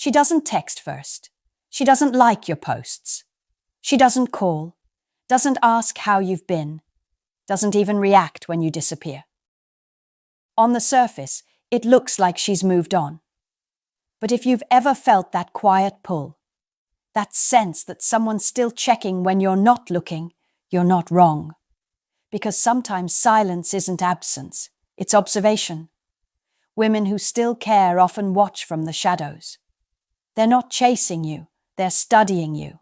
She doesn't text first. She doesn't like your posts. She doesn't call, doesn't ask how you've been, doesn't even react when you disappear. On the surface, it looks like she's moved on. But if you've ever felt that quiet pull, that sense that someone's still checking when you're not looking, you're not wrong. Because sometimes silence isn't absence, it's observation. Women who still care often watch from the shadows. They're not chasing you, they're studying you.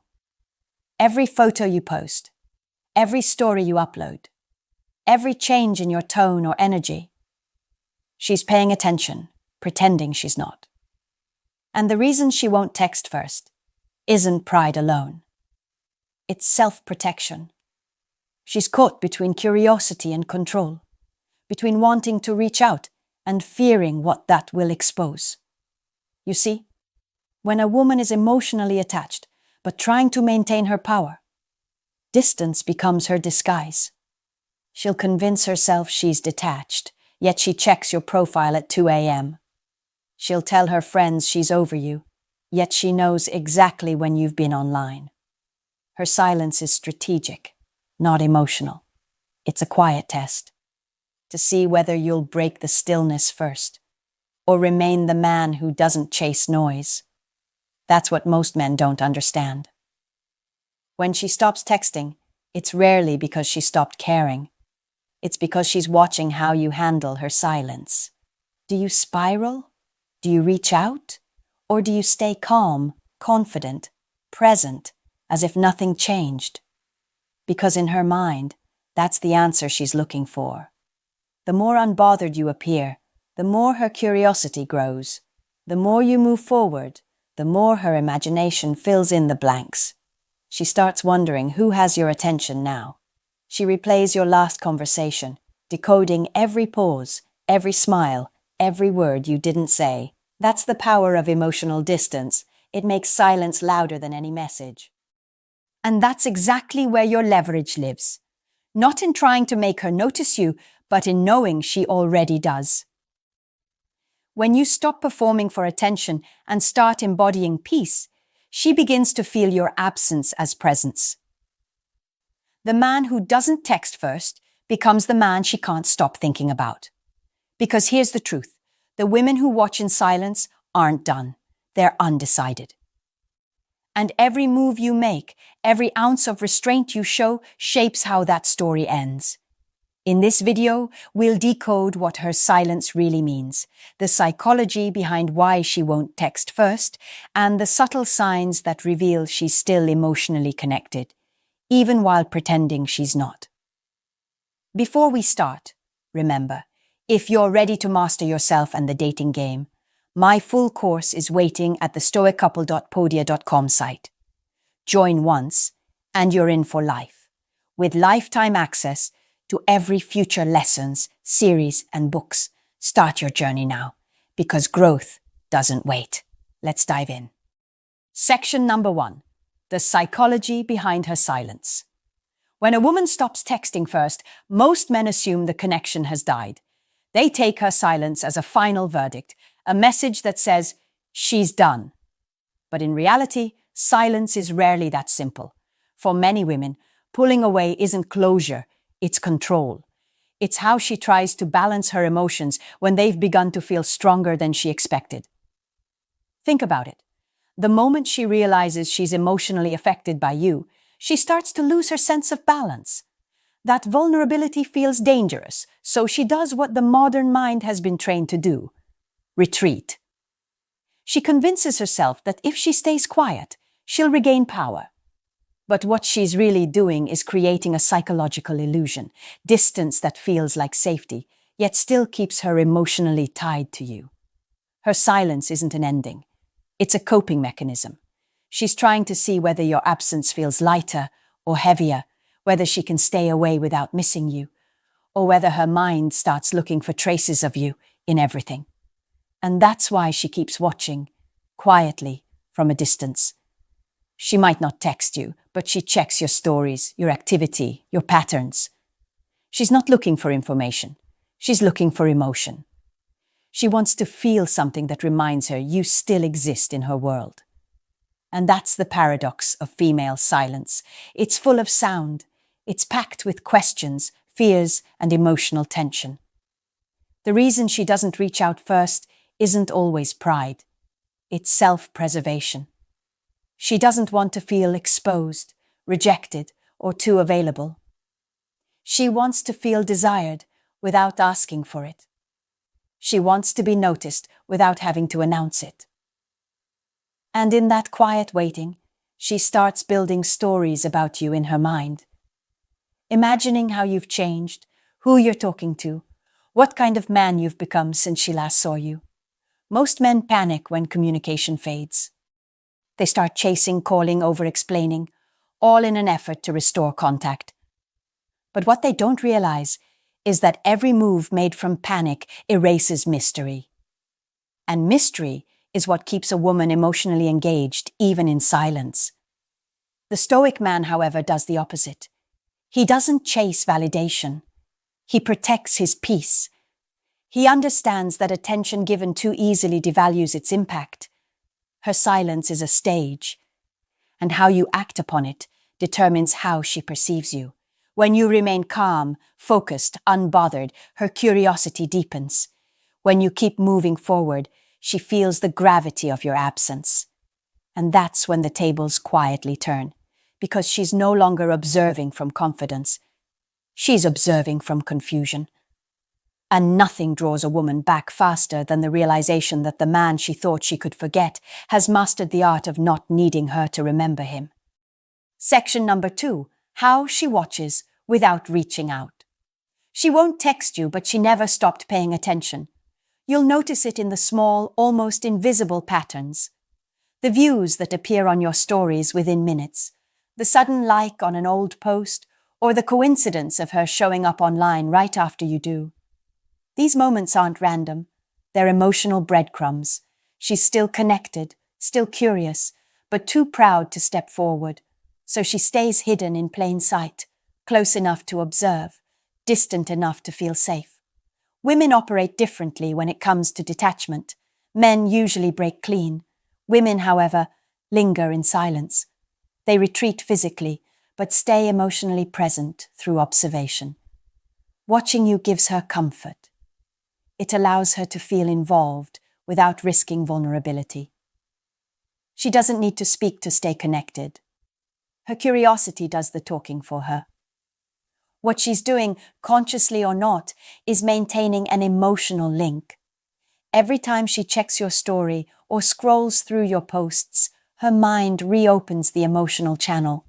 Every photo you post, every story you upload, every change in your tone or energy. She's paying attention, pretending she's not. And the reason she won't text first isn't pride alone. It's self-protection. She's caught between curiosity and control, between wanting to reach out and fearing what that will expose. You see, when a woman is emotionally attached but trying to maintain her power, distance becomes her disguise. She'll convince herself she's detached, yet she checks your profile at 2 a.m. She'll tell her friends she's over you, yet she knows exactly when you've been online. Her silence is strategic, not emotional. It's a quiet test, to see whether you'll break the stillness first, or remain the man who doesn't chase noise. That's what most men don't understand. When she stops texting, it's rarely because she stopped caring. It's because she's watching how you handle her silence. Do you spiral? Do you reach out? Or do you stay calm, confident, present, as if nothing changed? Because in her mind, that's the answer she's looking for. The more unbothered you appear, the more her curiosity grows. The more you move forward, the more her imagination fills in the blanks. She starts wondering who has your attention now. She replays your last conversation, decoding every pause, every smile, every word you didn't say. That's the power of emotional distance. It makes silence louder than any message. And that's exactly where your leverage lives. Not in trying to make her notice you, but in knowing she already does. When you stop performing for attention and start embodying peace, she begins to feel your absence as presence. The man who doesn't text first becomes the man she can't stop thinking about. Because here's the truth. The women who watch in silence aren't done. They're undecided. And every move you make, every ounce of restraint you show, shapes how that story ends. In this video, we'll decode what her silence really means, the psychology behind why she won't text first, and the subtle signs that reveal she's still emotionally connected, even while pretending she's not. Before we start, remember, if you're ready to master yourself and the dating game, my full course is waiting at the stoiccouple.podia.com site. Join once, and you're in for life, with lifetime access to every future lessons, series, and books. Start your journey now, because growth doesn't wait. Let's dive in. Section number 1. The psychology behind her silence. When a woman stops texting first, most men assume the connection has died. They take her silence as a final verdict, a message that says, she's done. But in reality, silence is rarely that simple. For many women, pulling away isn't closure, it's control. It's how she tries to balance her emotions when they've begun to feel stronger than she expected. Think about it. The moment she realizes she's emotionally affected by you, she starts to lose her sense of balance. That vulnerability feels dangerous, so she does what the modern mind has been trained to do: retreat. She convinces herself that if she stays quiet, she'll regain power. But what she's really doing is creating a psychological illusion, distance that feels like safety, yet still keeps her emotionally tied to you. Her silence isn't an ending. It's a coping mechanism. She's trying to see whether your absence feels lighter or heavier, whether she can stay away without missing you, or whether her mind starts looking for traces of you in everything. And that's why she keeps watching, quietly, from a distance. She might not text you, but she checks your stories, your activity, your patterns. She's not looking for information. She's looking for emotion. She wants to feel something that reminds her you still exist in her world. And that's the paradox of female silence. It's full of sound. It's packed with questions, fears, and emotional tension. The reason she doesn't reach out first isn't always pride. It's self-preservation. She doesn't want to feel exposed, rejected, or too available. She wants to feel desired without asking for it. She wants to be noticed without having to announce it. And in that quiet waiting, she starts building stories about you in her mind. Imagining how you've changed, who you're talking to, what kind of man you've become since she last saw you. Most men panic when communication fades. They start chasing, calling, over-explaining, all in an effort to restore contact. But what they don't realize is that every move made from panic erases mystery. And mystery is what keeps a woman emotionally engaged, even in silence. The Stoic man, however, does the opposite. He doesn't chase validation. He protects his peace. He understands that attention given too easily devalues its impact. Her silence is a stage, and how you act upon it determines how she perceives you. When you remain calm, focused, unbothered, her curiosity deepens. When you keep moving forward, she feels the gravity of your absence. And that's when the tables quietly turn, because she's no longer observing from confidence. She's observing from confusion. And nothing draws a woman back faster than the realization that the man she thought she could forget has mastered the art of not needing her to remember him. Section number 2. How she watches without reaching out. She won't text you, but she never stopped paying attention. You'll notice it in the small, almost invisible patterns. The views that appear on your stories within minutes, the sudden like on an old post, or the coincidence of her showing up online right after you do. These moments aren't random. They're emotional breadcrumbs. She's still connected, still curious, but too proud to step forward. So she stays hidden in plain sight, close enough to observe, distant enough to feel safe. Women operate differently when it comes to detachment. Men usually break clean. Women, however, linger in silence. They retreat physically, but stay emotionally present through observation. Watching you gives her comfort. It allows her to feel involved without risking vulnerability. She doesn't need to speak to stay connected. Her curiosity does the talking for her. What she's doing, consciously or not, is maintaining an emotional link. Every time she checks your story or scrolls through your posts, her mind reopens the emotional channel.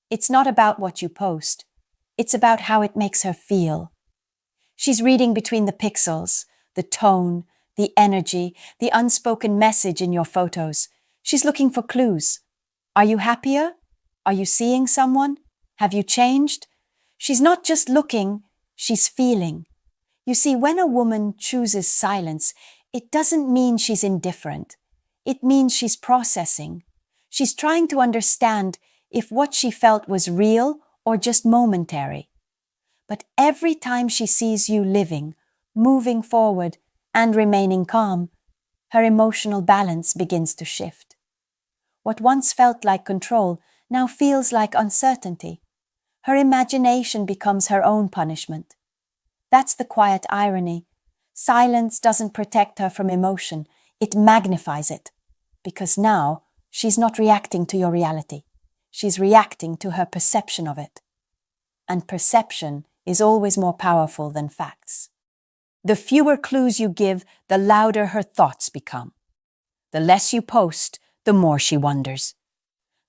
It's not about what you post. It's about how it makes her feel. She's reading between the pixels, the tone, the energy, the unspoken message in your photos. She's looking for clues. Are you happier? Are you seeing someone? Have you changed? She's not just looking, she's feeling. You see, when a woman chooses silence, it doesn't mean she's indifferent. It means she's processing. She's trying to understand if what she felt was real or just momentary. But every time she sees you living, moving forward, and remaining calm, her emotional balance begins to shift. What once felt like control now feels like uncertainty. Her imagination becomes her own punishment. That's the quiet irony. Silence doesn't protect her from emotion, it magnifies it. Because now, she's not reacting to your reality. She's reacting to her perception of it. And perception is always more powerful than facts. The fewer clues you give, the louder her thoughts become. The less you post, the more she wonders.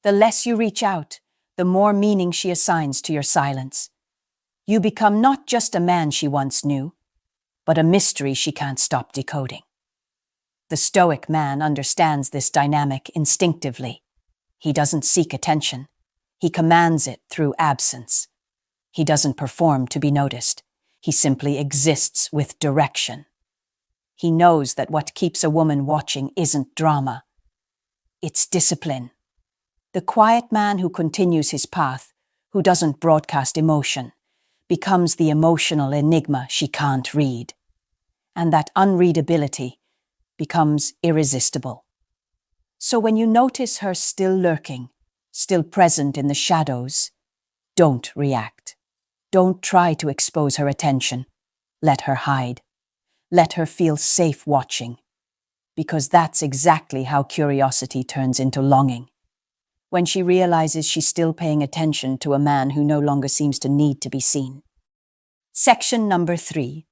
The less you reach out, the more meaning she assigns to your silence. You become not just a man she once knew, but a mystery she can't stop decoding. The Stoic man understands this dynamic instinctively. He doesn't seek attention. He commands it through absence. He doesn't perform to be noticed. He simply exists with direction. He knows that what keeps a woman watching isn't drama. It's discipline. The quiet man who continues his path, who doesn't broadcast emotion, becomes the emotional enigma she can't read. and that unreadability becomes irresistible. So when you notice her still lurking, still present in the shadows, don't react. Don't try to expose her attention. Let her hide. Let her feel safe watching. Because that's exactly how curiosity turns into longing. When she realizes she's still paying attention to a man who no longer seems to need to be seen. Section number 3.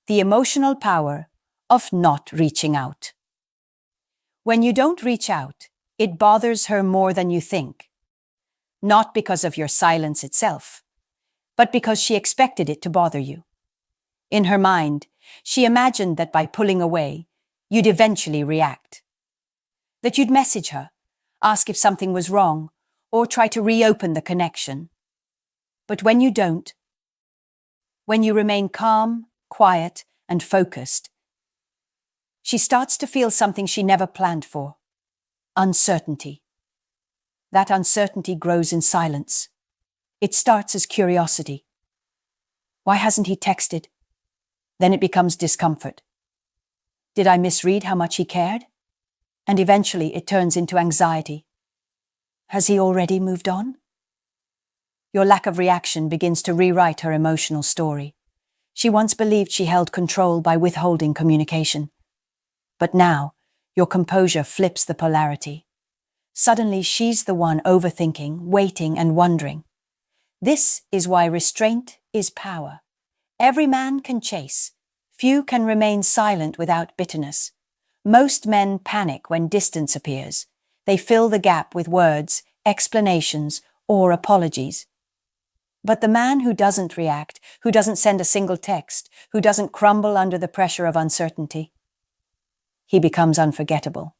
The emotional power of not reaching out. When you don't reach out, it bothers her more than you think. Not because of your silence itself, but because she expected it to bother you. In her mind, she imagined that by pulling away, you'd eventually react. That you'd message her, ask if something was wrong, or try to reopen the connection. But when you don't, when you remain calm, quiet, and focused, she starts to feel something she never planned for: uncertainty. That uncertainty grows in silence. It starts as curiosity. Why hasn't he texted? Then it becomes discomfort. Did I misread how much he cared? And eventually it turns into anxiety. Has he already moved on? Your lack of reaction begins to rewrite her emotional story. She once believed she held control by withholding communication. But now, your composure flips the polarity. Suddenly she's the one overthinking, waiting, and wondering. This is why restraint is power. Every man can chase. Few can remain silent without bitterness. Most men panic when distance appears. They fill the gap with words, explanations, or apologies. But the man who doesn't react, who doesn't send a single text, who doesn't crumble under the pressure of uncertainty, he becomes unforgettable.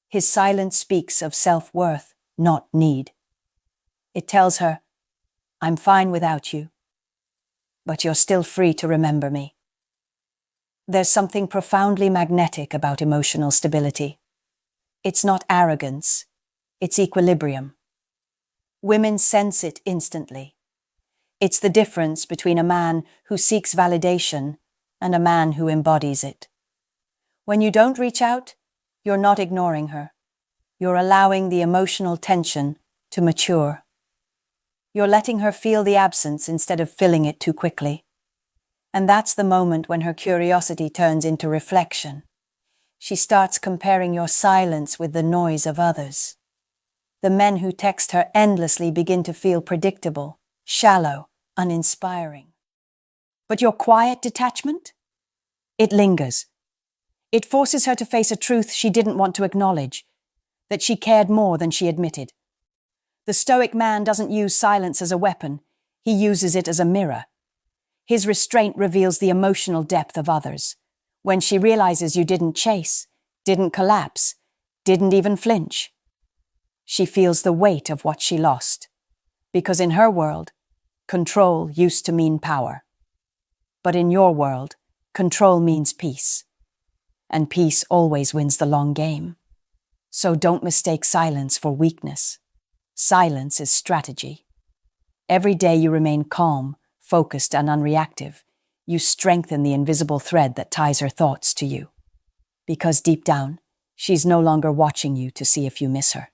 His silence speaks of self-worth, not need. It tells her, I'm fine without you, but you're still free to remember me. There's something profoundly magnetic about emotional stability. It's not arrogance, it's equilibrium. Women sense it instantly. It's the difference between a man who seeks validation and a man who embodies it. When you don't reach out, you're not ignoring her. You're allowing the emotional tension to mature. You're letting her feel the absence instead of filling it too quickly. And that's the moment when her curiosity turns into reflection. She starts comparing your silence with the noise of others. The men who text her endlessly begin to feel predictable, shallow, uninspiring. But your quiet detachment? It lingers. It forces her to face a truth she didn't want to acknowledge, that she cared more than she admitted. The Stoic man doesn't use silence as a weapon, he uses it as a mirror. His restraint reveals the emotional depth of others. When she realizes you didn't chase, didn't collapse, didn't even flinch, she feels the weight of what she lost. Because in her world, control used to mean power. But in your world, control means peace. And peace always wins the long game. So don't mistake silence for weakness. Silence is strategy. Every day you remain calm, focused, and unreactive, you strengthen the invisible thread that ties her thoughts to you. Because deep down, she's no longer watching you to see if you miss her.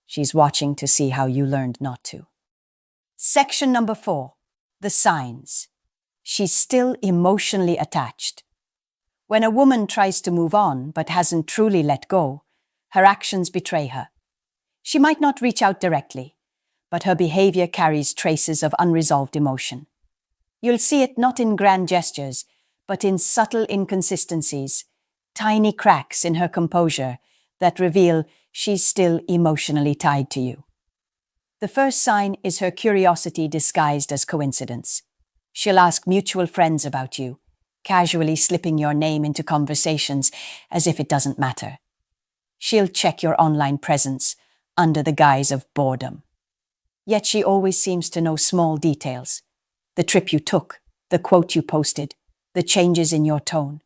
She's watching to see how you learned not to. Section number 4. The signs. She's still emotionally attached. When a woman tries to move on but hasn't truly let go, her actions betray her. She might not reach out directly, but her behavior carries traces of unresolved emotion. You'll see it not in grand gestures, but in subtle inconsistencies, tiny cracks in her composure that reveal she's still emotionally tied to you. The first sign is her curiosity disguised as coincidence. She'll ask mutual friends about you, casually slipping your name into conversations as if it doesn't matter. She'll check your online presence under the guise of boredom. Yet she always seems to know small details: the trip you took, the quote you posted, the changes in your tone.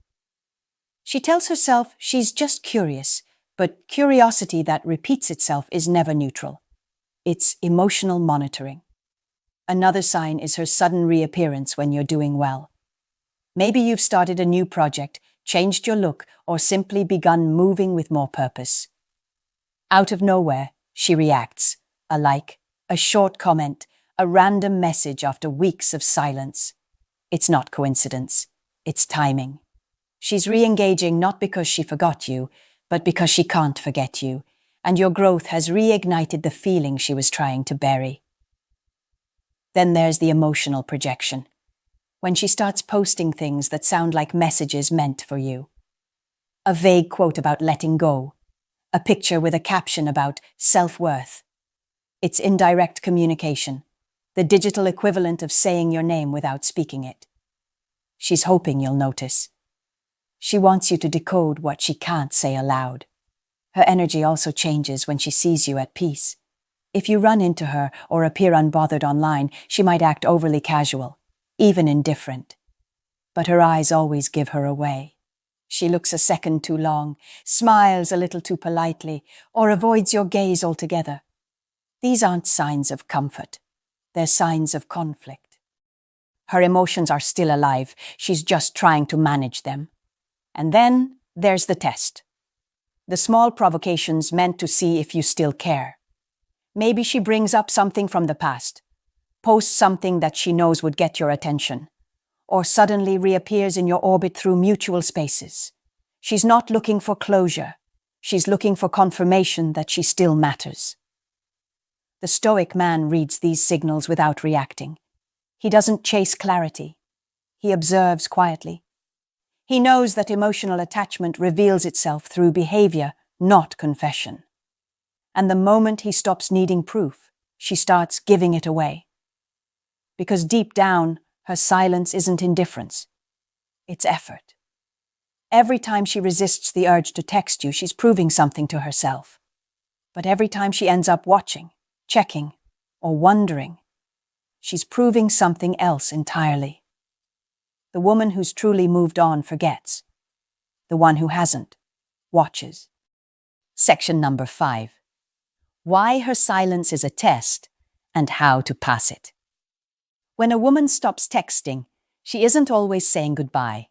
She tells herself she's just curious, but curiosity that repeats itself is never neutral. It's emotional monitoring. Another sign is her sudden reappearance when you're doing well. Maybe you've started a new project, changed your look, or simply begun moving with more purpose. Out of nowhere, she reacts. A like, a short comment, a random message after weeks of silence. It's not coincidence. It's timing. She's re-engaging not because she forgot you, but because she can't forget you, and your growth has reignited the feeling she was trying to bury. Then there's the emotional projection. When she starts posting things that sound like messages meant for you. A vague quote about letting go. A picture with a caption about self-worth. It's indirect communication, the digital equivalent of saying your name without speaking it. She's hoping you'll notice. She wants you to decode what she can't say aloud. Her energy also changes when she sees you at peace. If you run into her or appear unbothered online, she might act overly casual, even indifferent. But her eyes always give her away. She looks a second too long, smiles a little too politely, or avoids your gaze altogether. These aren't signs of comfort. They're signs of conflict. Her emotions are still alive. She's just trying to manage them. And then there's the test. The small provocations meant to see if you still care. Maybe she brings up something from the past, posts something that she knows would get your attention, or suddenly reappears in your orbit through mutual spaces. She's not looking for closure. She's looking for confirmation that she still matters. The Stoic man reads these signals without reacting. He doesn't chase clarity. He observes quietly. He knows that emotional attachment reveals itself through behavior, not confession. And the moment he stops needing proof, she starts giving it away. Because deep down, her silence isn't indifference. It's effort. Every time she resists the urge to text you, she's proving something to herself. But every time she ends up watching, checking, or wondering, she's proving something else entirely. The woman who's truly moved on forgets. The one who hasn't watches. Section number 5. Why her silence is a test and how to pass it. When a woman stops texting, she isn't always saying goodbye.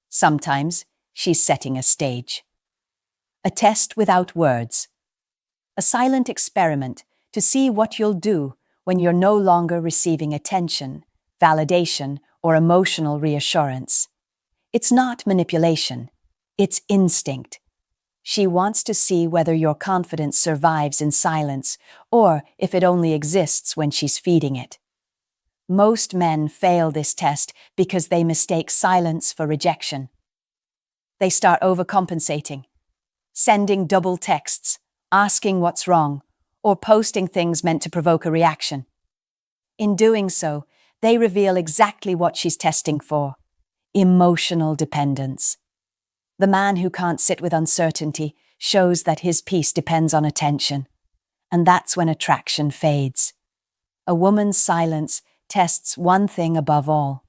Sometimes she's setting a stage. A test without words. A silent experiment to see what you'll do when you're no longer receiving attention, validation, or emotional reassurance. It's not manipulation. It's instinct. She wants to see whether your confidence survives in silence or if it only exists when she's feeding it. Most men fail this test because they mistake silence for rejection. They start overcompensating, sending double texts, asking what's wrong, or posting things meant to provoke a reaction. In doing so, they reveal exactly what she's testing for: emotional dependence. The man who can't sit with uncertainty shows that his peace depends on attention, and that's when attraction fades. A woman's silence tests one thing above all: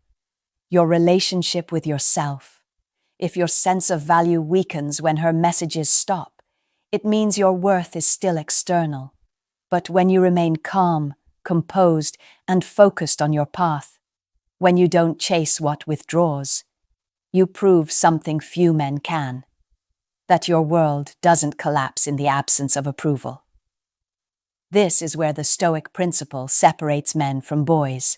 your relationship with yourself. If your sense of value weakens when her messages stop, it means your worth is still external. But when you remain calm, composed, and focused on your path, when you don't chase what withdraws, you prove something few men can: that your world doesn't collapse in the absence of approval. This is where the Stoic principle separates men from boys.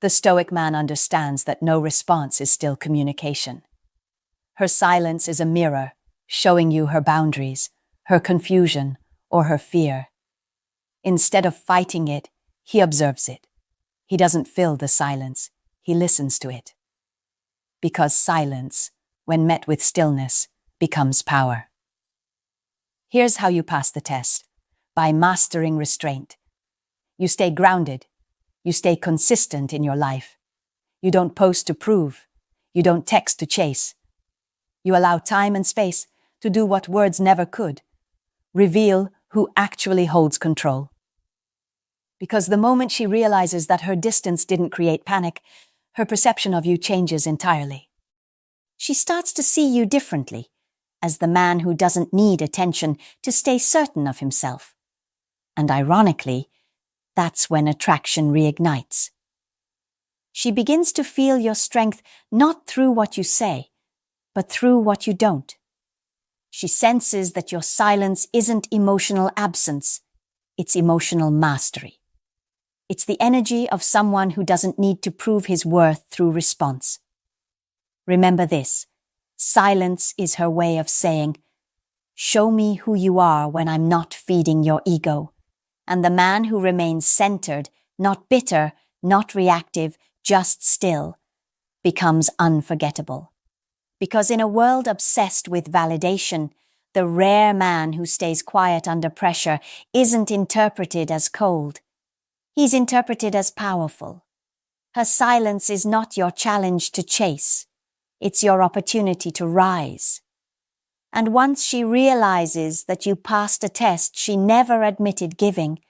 The Stoic man understands that no response is still communication. Her silence is a mirror, showing you her boundaries, her confusion, or her fear. Instead of fighting it, he observes it. He doesn't fill the silence, he listens to it. Because silence, when met with stillness, becomes power. Here's how you pass the test: by mastering restraint. You stay grounded. You stay consistent in your life. You don't post to prove. You don't text to chase. You allow time and space to do what words never could: reveal who actually holds control. Because the moment she realizes that her distance didn't create panic, her perception of you changes entirely. She starts to see you differently, as the man who doesn't need attention to stay certain of himself. And ironically, that's when attraction reignites. She begins to feel your strength not through what you say, but through what you don't. She senses that your silence isn't emotional absence, it's emotional mastery. It's the energy of someone who doesn't need to prove his worth through response. Remember this, silence is her way of saying, "Show me who you are when I'm not feeding your ego." And the man who remains centered, not bitter, not reactive, just still, becomes unforgettable. Because in a world obsessed with validation, the rare man who stays quiet under pressure isn't interpreted as cold. He's interpreted as powerful. Her silence is not your challenge to chase. It's your opportunity to rise. And once she realizes that you passed a test she never admitted giving,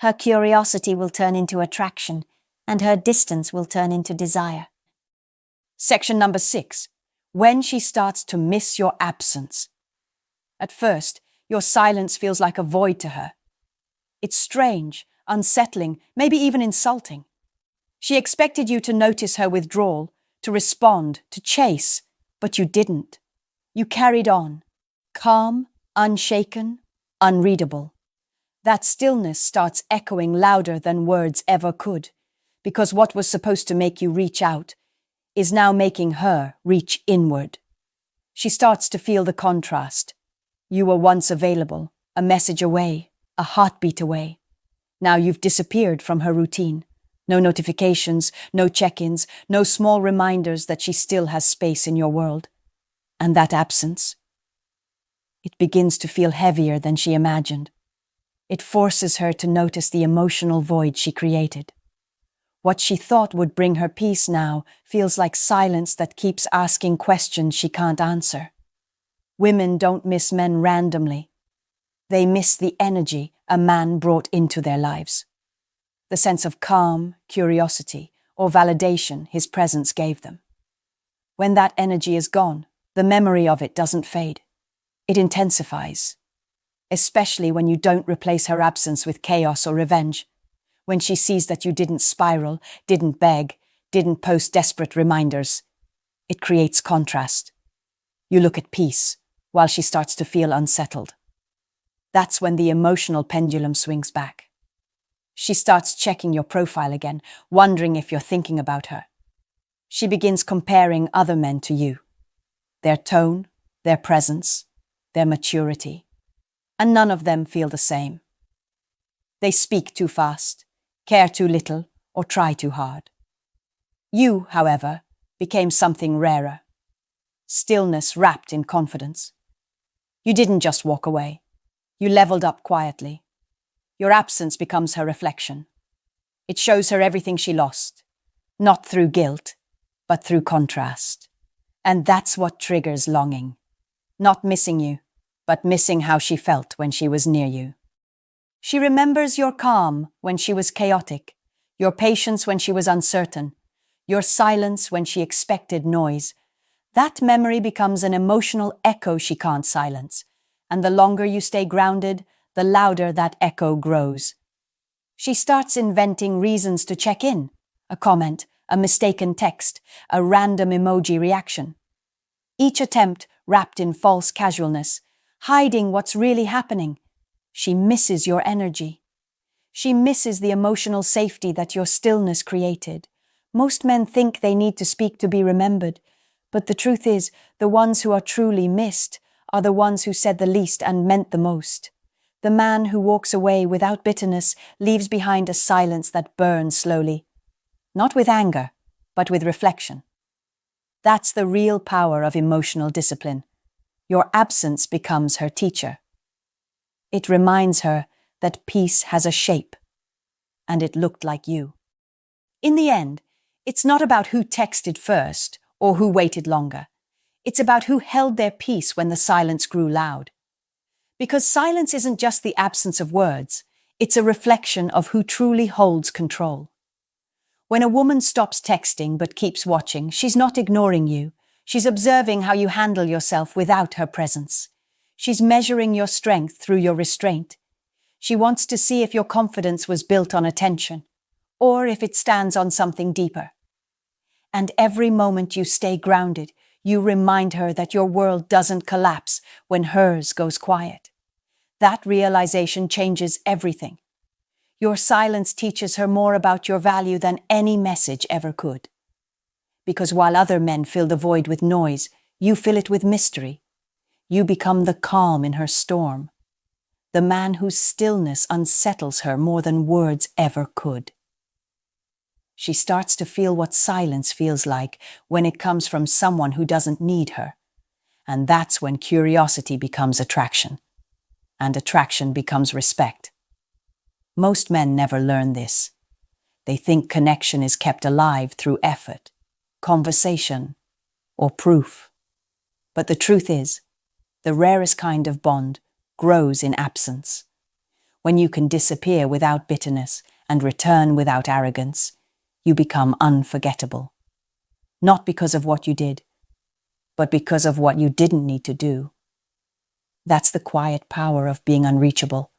her curiosity will turn into attraction, and her distance will turn into desire. Section number 6. When she starts to miss your absence. At first, your silence feels like a void to her. It's strange, unsettling, maybe even insulting. She expected you to notice her withdrawal, to respond, to chase, but you didn't. You carried on, calm, unshaken, unreadable. That stillness starts echoing louder than words ever could, because what was supposed to make you reach out is now making her reach inward. She starts to feel the contrast. You were once available, a message away, a heartbeat away. Now you've disappeared from her routine. No notifications, no check-ins, no small reminders that she still has space in your world. And that absence, it begins to feel heavier than she imagined. It forces her to notice the emotional void she created. What she thought would bring her peace now feels like silence that keeps asking questions she can't answer. Women don't miss men randomly. They miss the energy a man brought into their lives. The sense of calm, curiosity, or validation his presence gave them. When that energy is gone, the memory of it doesn't fade. It intensifies. Especially when you don't replace her absence with chaos or revenge. When she sees that you didn't spiral, didn't beg, didn't post desperate reminders. It creates contrast. You look at peace, while she starts to feel unsettled. That's when the emotional pendulum swings back. She starts checking your profile again, wondering if you're thinking about her. She begins comparing other men to you. Their tone, their presence, their maturity. And none of them feel the same. They speak too fast, care too little, or try too hard. You, however, became something rarer. Stillness wrapped in confidence. You didn't just walk away. You leveled up quietly. Your absence becomes her reflection. It shows her everything she lost, not through guilt, but through contrast. And that's what triggers longing. Not missing you, but missing how she felt when she was near you. She remembers your calm when she was chaotic, your patience when she was uncertain, your silence when she expected noise. That memory becomes an emotional echo she can't silence, and the longer you stay grounded, the louder that echo grows. She starts inventing reasons to check in, a comment, a mistaken text, a random emoji reaction. Each attempt wrapped in false casualness, hiding what's really happening. She misses your energy. She misses the emotional safety that your stillness created. Most men think they need to speak to be remembered, but the truth is, the ones who are truly missed are the ones who said the least and meant the most. The man who walks away without bitterness leaves behind a silence that burns slowly. Not with anger, but with reflection. That's the real power of emotional discipline. Your absence becomes her teacher. It reminds her that peace has a shape, and it looked like you. In the end, it's not about who texted first or who waited longer. It's about who held their peace when the silence grew loud. Because silence isn't just the absence of words, it's a reflection of who truly holds control. When a woman stops texting but keeps watching, she's not ignoring you. She's observing how you handle yourself without her presence. She's measuring your strength through your restraint. She wants to see if your confidence was built on attention, or if it stands on something deeper. And every moment you stay grounded, you remind her that your world doesn't collapse when hers goes quiet. That realization changes everything. Your silence teaches her more about your value than any message ever could. Because while other men fill the void with noise, you fill it with mystery. You become the calm in her storm, the man whose stillness unsettles her more than words ever could. She starts to feel what silence feels like when it comes from someone who doesn't need her. And that's when curiosity becomes attraction, and attraction becomes respect. Most men never learn this. They think connection is kept alive through effort, conversation, or proof. But the truth is, the rarest kind of bond grows in absence. When you can disappear without bitterness and return without arrogance, you become unforgettable. Not because of what you did, but because of what you didn't need to do. That's the quiet power of being unreachable,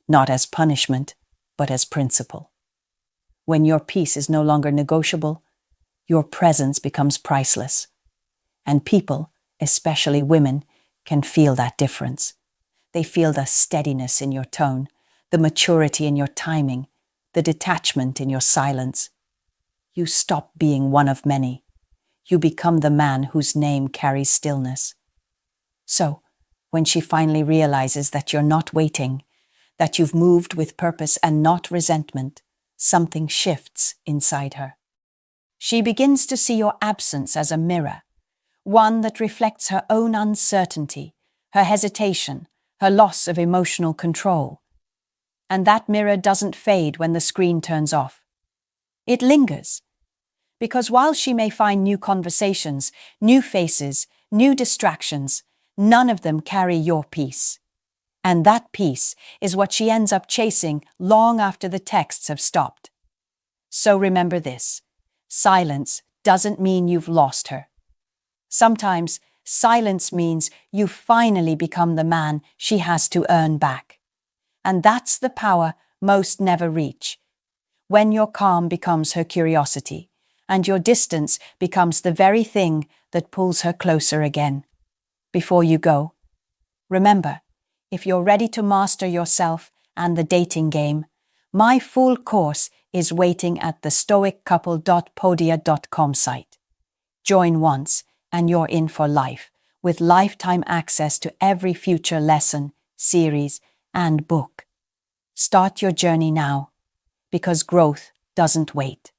not as punishment, but as principle. When your peace is no longer negotiable, your presence becomes priceless. And people, especially women, can feel that difference. They feel the steadiness in your tone, the maturity in your timing, the detachment in your silence. You stop being one of many. You become the man whose name carries stillness. So, when she finally realizes that you're not waiting, that you've moved with purpose and not resentment, something shifts inside her. She begins to see your absence as a mirror, one that reflects her own uncertainty, her hesitation, her loss of emotional control. And that mirror doesn't fade when the screen turns off. It lingers. Because while she may find new conversations, new faces, new distractions, none of them carry your peace. And that peace is what she ends up chasing long after the texts have stopped. So remember this: silence doesn't mean you've lost her. Sometimes silence means you've finally become the man she has to earn back. And that's the power most never reach. When your calm becomes her curiosity, and your distance becomes the very thing that pulls her closer again. Before you go, remember, if you're ready to master yourself and the dating game, my full course is waiting at the stoiccouple.podia.com site. Join once and you're in for life, with lifetime access to every future lesson, series, and book. Start your journey now, because growth doesn't wait.